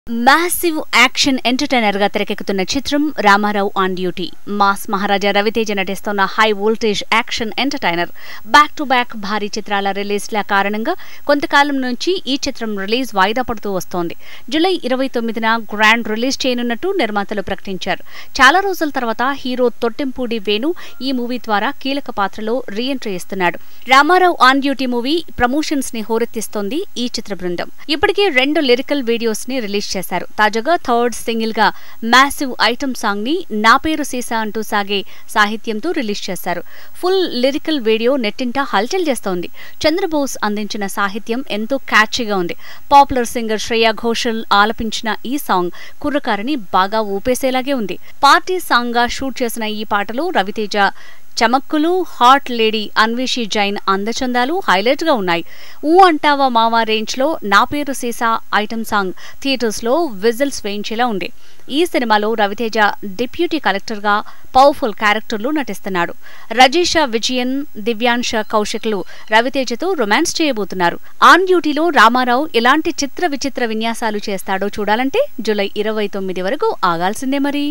Massive action entertainer గా తెరకెక్కుతున్న చిత్రం రామారావు ఆన్ డ్యూటీ. మాస్ మహారాజా రవితేజ నటిస్తున్న high voltage action entertainer back to back భారీ చిత్రాల రిలీజ్ల కారణంగా కొంతకాలం నుంచి ఈ చిత్రం రిలీజ్ వాయిదా పడుతూ వస్తోంది. జూలై 29న గ్రాండ్ రిలీజ్ చేయనున్నట్టు నిర్మాతలు ప్రకటించారు. చాలా రోజుల తర్వాత హీరో తొట్టెంపూడి వేణు ఈ మూవీ ద్వారా కీలక పాత్రలో రీ-ఎంట్రీ ఇస్తున్నాడు. Ramarao on duty movie promotions ని హోరెత్తిస్తోంది ఈ చిత్ర బృందం. ఇప్పటికే 2 లిరికల్ వీడియోస్ ని రిలీజ్ చేశారు. తాజాగా థర్డ్ సింగిల్ గా మ్యాసివ్ ఐటమ్ సాంగ్ ని నా పేరు సీసా అంటూ సాగే సాహిత్యంతో రిలీజ్ చేశారు. ఫుల్ లిరికల్ వీడియో నెట్టింట హల్చల్ చేస్తోంది. చంద్రబోస్ అందించిన సాహిత్యం ఎంతో క్యాచీగా ఉంది. పాపులర్ సింగర్ శ్రేయా ఘోషల్ ఆలపించిన ఈ సాంగ్ కుర్రకారిని బాగా ఊపేసేలాగే ఉంది. పార్టీ సాంగ్ గా షూట్ చేసిన ఈ పాటలో రవితేజ చమక్కులు, హాట్ లేడీ అన్వేషి జైన్ అందచందాలు హైలైట్ గా ఉన్నాయి. ఊ అంటావా మావా రేంజ్ లో నా పేరు సీసా ఐటమ్ సాంగ్ థియేటర్స్ లో విజిల్స్ వేయించేలా ఉంది. ఈ సినిమాలో రవితేజ డిప్యూటీ కలెక్టర్ గా పవర్ఫుల్ క్యారెక్టర్లు నటిస్తున్నాడు. రజేష విజయన్, దివ్యాంశ కౌశిక్లు రవితేజతో రొమాన్స్ చేయబోతున్నారు. ఆన్ డ్యూటీలో రామారావు ఎలాంటి చిత్ర విచిత్ర విన్యాసాలు చేస్తాడో చూడాలంటే జూలై 29 వరకు ఆగాల్సిందే మరి.